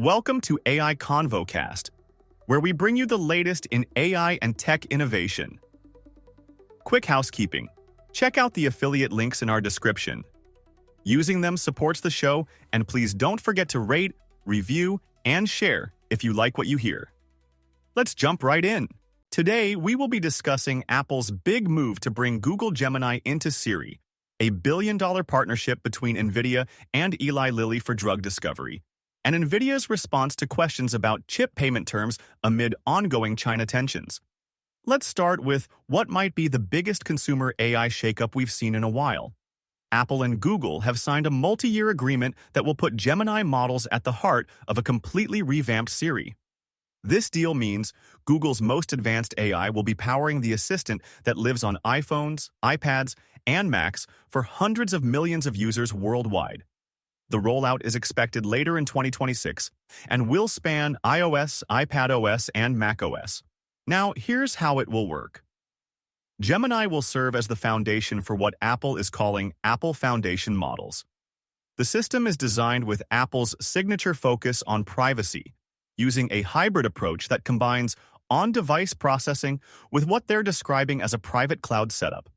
Welcome to AI ConvoCast, where we bring you the latest in AI and tech innovation. Quick housekeeping. Check out the affiliate links in our description. Using them supports the show, and please don't forget to rate, review, and share if you like what you hear. Let's jump right in. Today, we will be discussing Apple's big move to bring Google Gemini into Siri, a billion-dollar partnership between Nvidia and Eli Lilly for drug discovery, and Nvidia's response to questions about chip payment terms amid ongoing China tensions. Let's start with what might be the biggest consumer AI shakeup we've seen in a while. Apple and Google have signed a multi-year agreement that will put Gemini models at the heart of a completely revamped Siri. This deal means Google's most advanced AI will be powering the assistant that lives on iPhones, iPads, and Macs for hundreds of millions of users worldwide. The rollout is expected later in 2026 and will span iOS, iPadOS, and macOS. Now, here's how it will work. Gemini will serve as the foundation for what Apple is calling Apple Foundation models. The system is designed with Apple's signature focus on privacy, using a hybrid approach that combines on-device processing with what they're describing as a private cloud setup.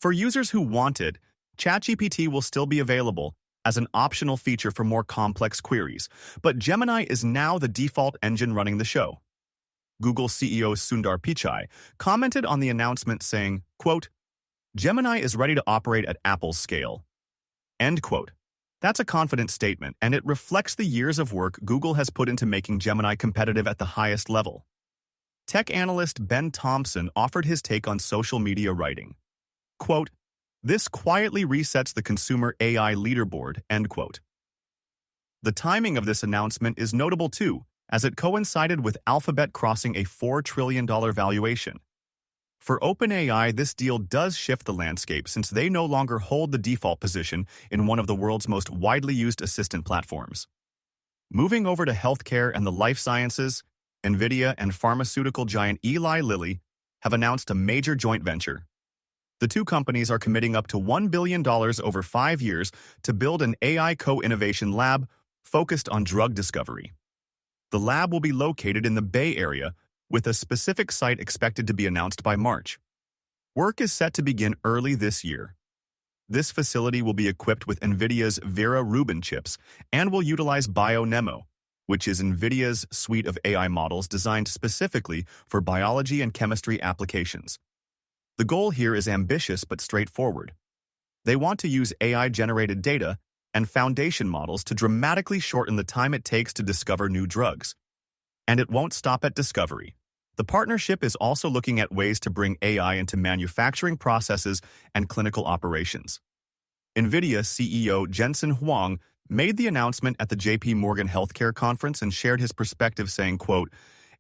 For users who want it, ChatGPT will still be available as an optional feature for more complex queries, but Gemini is now the default engine running the show. Google CEO Sundar Pichai commented on the announcement saying, quote, "Gemini is ready to operate at Apple's scale." End quote. That's a confident statement, and it reflects the years of work Google has put into making Gemini competitive at the highest level. Tech analyst Ben Thompson offered his take on social media writing. Quote, "This quietly resets the consumer AI leaderboard," end quote. The timing of this announcement is notable too, as it coincided with Alphabet crossing a $4 trillion valuation. For OpenAI, this deal does shift the landscape since they no longer hold the default position in one of the world's most widely used assistant platforms. Moving over to healthcare and the life sciences, Nvidia and pharmaceutical giant Eli Lilly have announced a major joint venture. The two companies are committing up to $1 billion over 5 years to build an AI co-innovation lab focused on drug discovery. The lab will be located in the Bay Area, with a specific site expected to be announced by March. Work is set to begin early this year. This facility will be equipped with Nvidia's Vera Rubin chips and will utilize BioNeMo, which is Nvidia's suite of AI models designed specifically for biology and chemistry applications. The goal here is ambitious but straightforward. They want to use AI-generated data and foundation models to dramatically shorten the time it takes to discover new drugs. And it won't stop at discovery. The partnership is also looking at ways to bring AI into manufacturing processes and clinical operations. Nvidia CEO Jensen Huang made the announcement at the JP Morgan Healthcare Conference and shared his perspective saying, quote,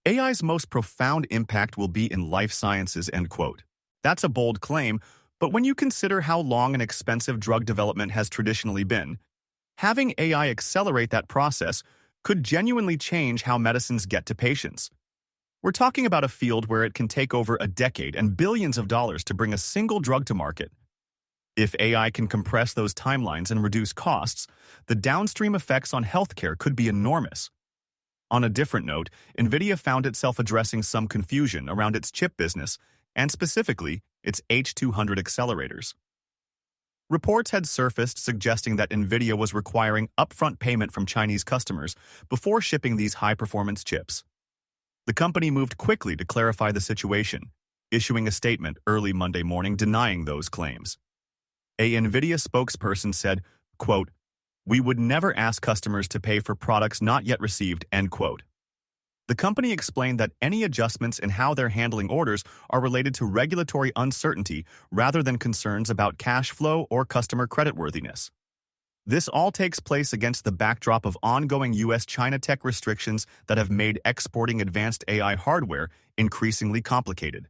"AI's most profound impact will be in life sciences," end quote. That's a bold claim, but when you consider how long and expensive drug development has traditionally been, having AI accelerate that process could genuinely change how medicines get to patients. We're talking about a field where it can take over a decade and billions of dollars to bring a single drug to market. If AI can compress those timelines and reduce costs, the downstream effects on healthcare could be enormous. On a different note, Nvidia found itself addressing some confusion around its chip business, and specifically, its H200 accelerators. Reports had surfaced suggesting that Nvidia was requiring upfront payment from Chinese customers before shipping these high-performance chips. The company moved quickly to clarify the situation, issuing a statement early Monday morning denying those claims. A Nvidia spokesperson said, quote, "We would never ask customers to pay for products not yet received," end quote. The company explained that any adjustments in how they're handling orders are related to regulatory uncertainty rather than concerns about cash flow or customer creditworthiness. This all takes place against the backdrop of ongoing U.S.-China tech restrictions that have made exporting advanced AI hardware increasingly complicated.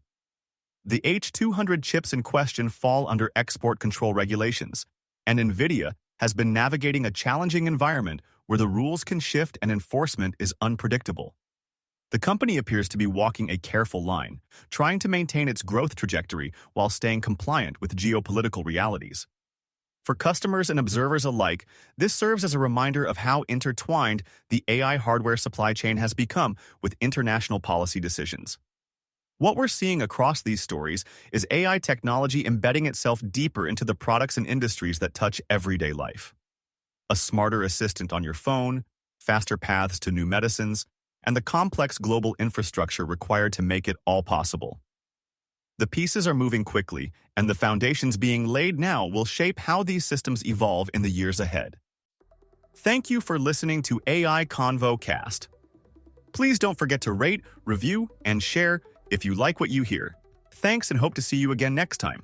The H200 chips in question fall under export control regulations, and Nvidia has been navigating a challenging environment where the rules can shift and enforcement is unpredictable. The company appears to be walking a careful line, trying to maintain its growth trajectory while staying compliant with geopolitical realities. For customers and observers alike, this serves as a reminder of how intertwined the AI hardware supply chain has become with international policy decisions. What we're seeing across these stories is AI technology embedding itself deeper into the products and industries that touch everyday life. A smarter assistant on your phone, faster paths to new medicines, and the complex global infrastructure required to make it all possible. The pieces are moving quickly, and the foundations being laid now will shape how these systems evolve in the years ahead. Thank you for listening to AI Convo Cast. Please don't forget to rate, review, and share if you like what you hear. Thanks and hope to see you again next time.